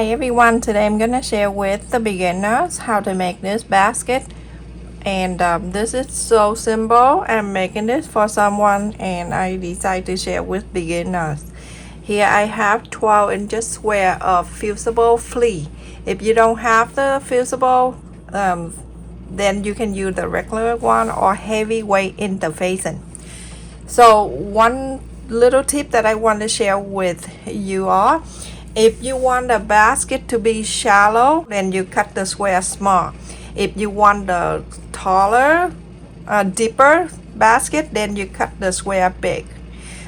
Hi everyone, today I'm gonna share with the beginners how to make this basket, and this is so simple. I'm making this for someone and I decided to share with beginners. Here I have 12 inches square of fusible fleece. If you don't have the fusible, then you can use the regular one or heavyweight interfacing. So one little tip that I want to share with you all, if you want the basket to be shallow, then you cut the square small. If you want the taller, deeper basket, then you cut the square big.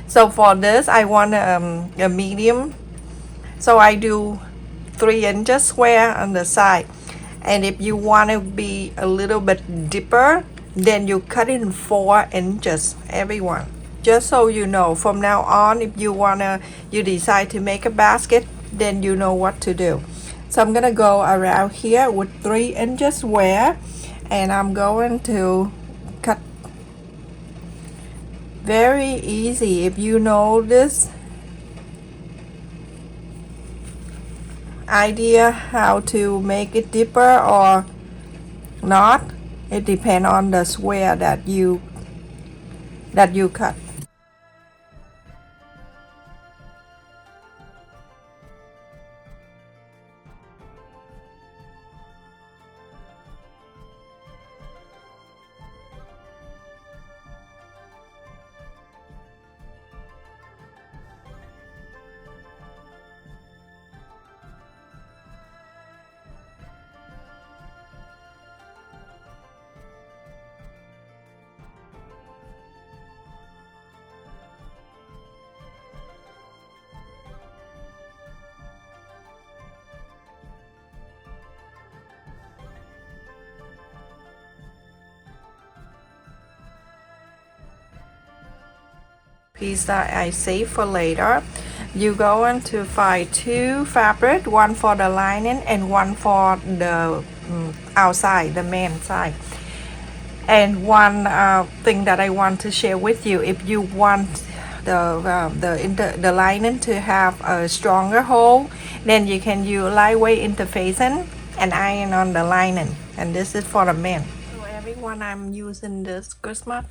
So for this, I want a medium. So I do 3 inches square on the side. And if you want to be a little bit deeper, then you cut in 4 inches, everyone. Just so you know, from now on, if you decide to make a basket, then you know what to do. So I'm gonna go around here with 3 inches square, and I'm going to cut very easy. If you know this idea how to make it deeper or not, it depends on the square that you cut. Piece that I save for later. You going to find 2 fabric, one for the lining and one for the outside, the main side. And one thing that I want to share with you, if you want the lining to have a stronger hold, then you can use lightweight interfacing and iron on the lining. And this is for the men. So everyone, I'm using this Christmas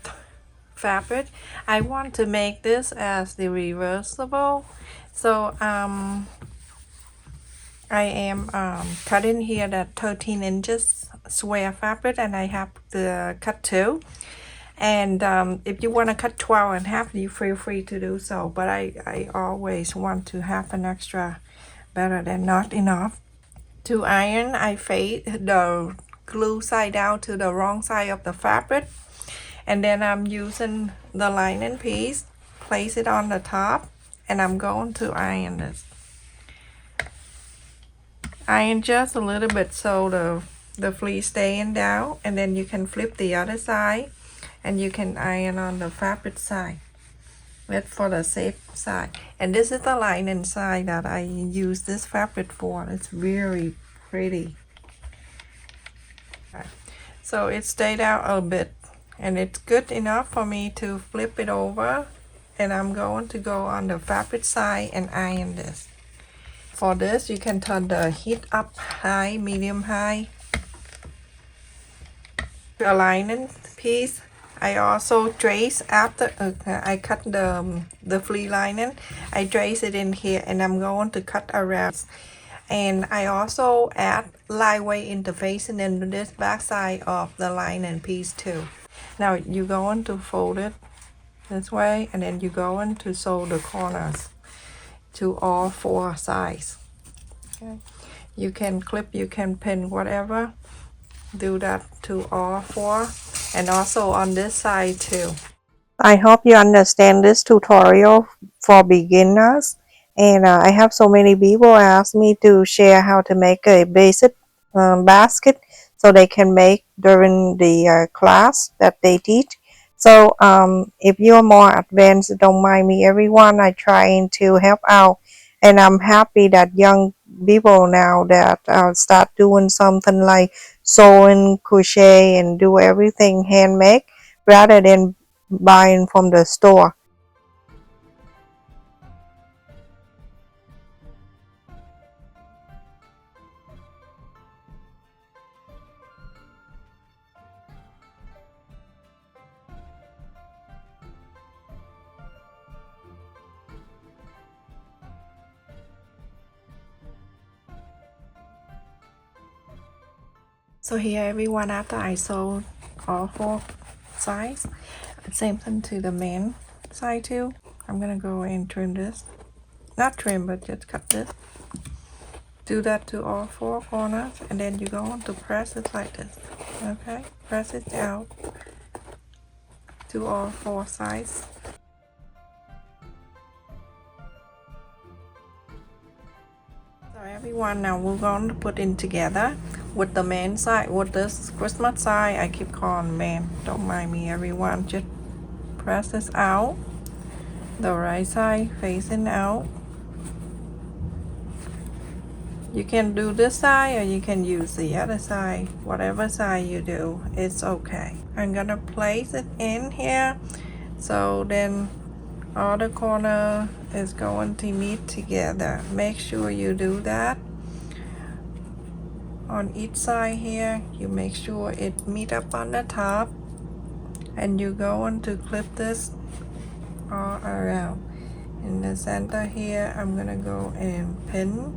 fabric. I want to make this as the reversible. So I am cutting here that 13 inches square fabric, and I have the cut 2. And if you want to cut 12 and half, you feel free to do so, but I always want to have an extra, better than not enough. To iron, I fade the glue side down to the wrong side of the fabric, and then I'm using the lining piece, place it on the top, and I'm going to iron this. Iron just a little bit so the fleece staying down, and then you can flip the other side and you can iron on the fabric side. That's for the safe side. And this is the lining side that I use this fabric for. It's very pretty. So it stayed out a bit, and it's good enough for me to flip it over, and I'm going to go on the fabric side and iron this. For this, you can turn the heat up high, medium high. The lining piece, I also trace after I cut the fleece lining. I trace it in here, and I'm going to cut around. And I also add lightweight interfacing in this back side of the lining piece too. Now you're going to fold it this way, and then you're going to sew the corners to all 4 sides. Okay. You can clip, you can pin, whatever. Do that to all 4, and also on this side too. I hope you understand this tutorial for beginners, and I have so many people ask me to share how to make a basic basket so they can make during the class that they teach. So if you're more advanced, don't mind me, everyone. I trying to help out, and I'm happy that young people now that start doing something like sewing, crochet, and do everything handmade rather than buying from the store. So here everyone, after I sewed all 4 sides, same thing to the main side too. I'm gonna go and trim this, not trim but just cut this. Do that to all 4 corners, and then you go on to press it like this. Okay, press it out to all 4 sides. So everyone, now we're going to put in together with the main side, with this Christmas side. I keep calling man, don't mind me everyone. Just press this out, the right side facing out. You can do this side or you can use the other side. Whatever side you do, it's okay. I'm gonna place it in here, so then all the corner is going to meet together. Make sure you do that on each side here. You make sure it meet up on the top, and you're going to clip this all around. In the center here, I'm gonna go and pin,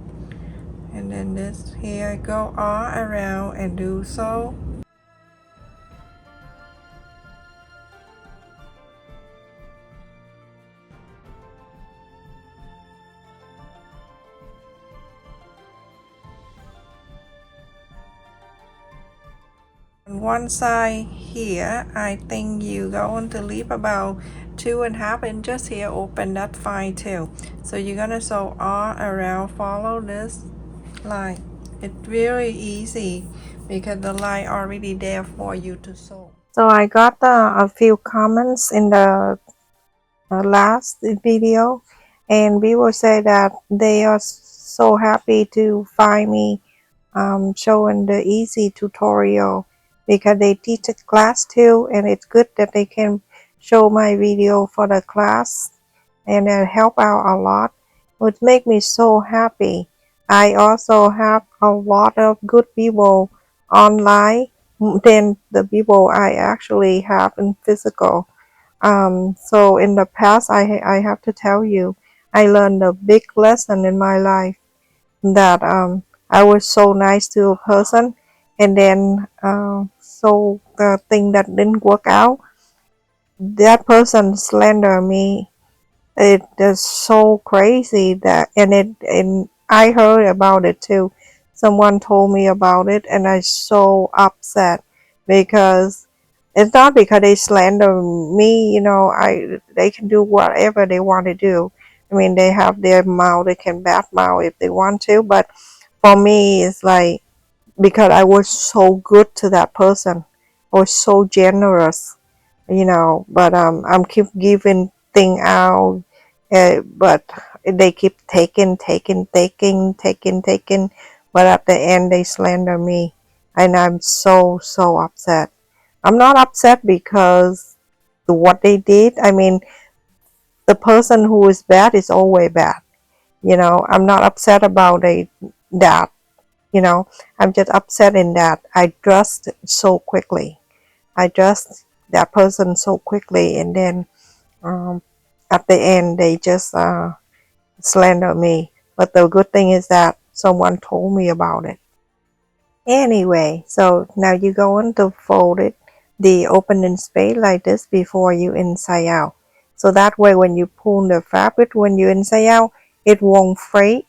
and then this here, go all around and do so. On one side here, I think you're going to leave about 2.5 inches here open. That's fine too. So you're gonna sew all around, follow this line. It's really easy because the line already there for you to sew. So I got a few comments in the last video, and people say that they are so happy to find me showing the easy tutorial, because they teach a class too, and it's good that they can show my video for the class, and it help out a lot, which make me so happy. I also have a lot of good people online than the people I actually have in physical. So in the past, I have to tell you, I learned a big lesson in my life, that I was so nice to a person, and then so the thing that didn't work out, that person slander me. It is so crazy that, and I heard about it too. Someone told me about it, and I so upset, because it's not because they slander me. They can do whatever they want to do. I mean, they have their mouth. They can bad mouth if they want to, but for me, it's like, because I was so good to that person, I was so generous, but I'm keep giving thing out, but they keep taking, but at the end they slander me, and I'm so upset. I'm not upset because what they did. I mean, the person who is bad is always bad. I'm not upset about that. I'm just upset in that I trust so quickly. I trust that person so quickly, and then um, at the end they just slander me. But the good thing is that someone told me about it. Anyway, so now you're going to fold it, the opening space like this, before you inside out. So that way when you pull the fabric, when you inside out, it won't fray,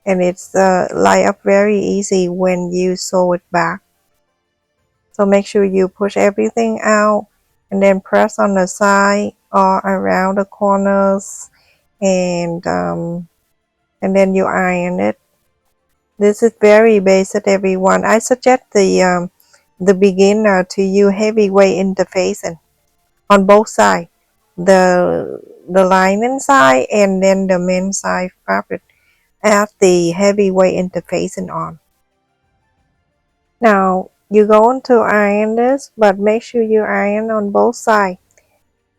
and it's line up very easy when you sew it back. So make sure you push everything out, and then press on the side or around the corners, and then you iron it. This is very basic, everyone. I suggest the beginner to use heavyweight interfacing on both sides, the lining side and then the main side fabric. Add the heavyweight interfacing on. Now you're going to iron this, but make sure you iron on both sides.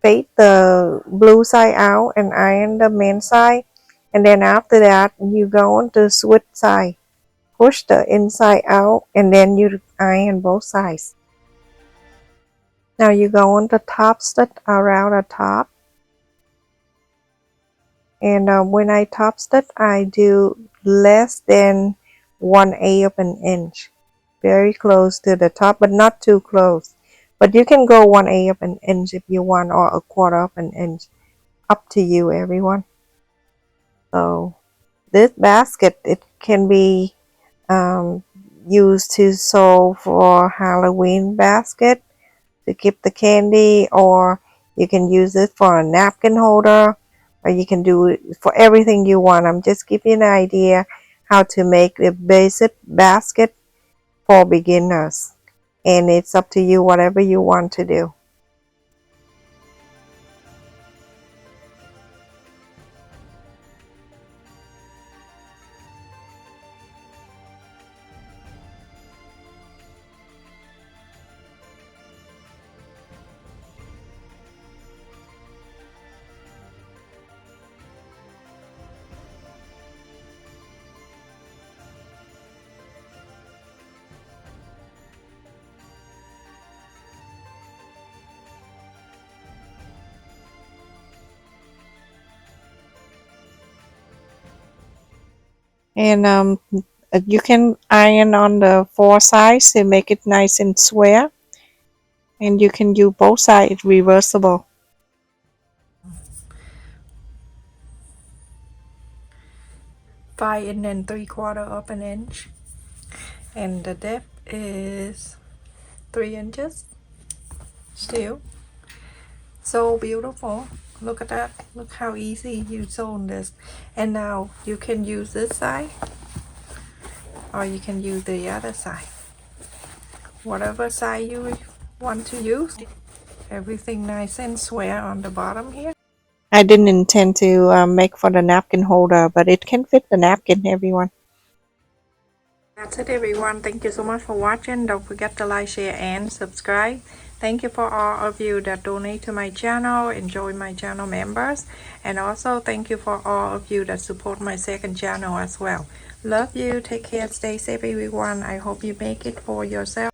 Fade the blue side out and iron the main side, and then after that you go on to switch side. Push the inside out, and then you iron both sides. Now you go on the top stitch around the top, and when I top stitch, I do less than 1/8 of an inch, very close to the top, but not too close. But you can go 1/8 of an inch if you want, or 1/4 of an inch. Up to you, everyone. So this basket, it can be used to sew for Halloween basket to keep the candy, or you can use it for a napkin holder, or you can do it for everything you want. I'm just giving you an idea how to make a basic basket for beginners, and it's up to you whatever you want to do. And you can iron on the 4 sides to make it nice and square, and you can do both sides reversible. 5 3/4 of an inch, and the depth is 3 inches. Still so beautiful. Look at that. Look how easy you sewn this. And now you can use this side, or you can use the other side, whatever side you want to use. Everything nice and square on the bottom here. I didn't intend to make for the napkin holder, but it can fit the napkin, everyone. That's it, everyone. Thank you so much for watching. Don't forget to like, share, and subscribe. Thank you for all of you that donate to my channel, enjoy my channel members, and also thank you for all of you that support my second channel as well. Love you. Take care. Stay safe, everyone. I hope you make it for yourself.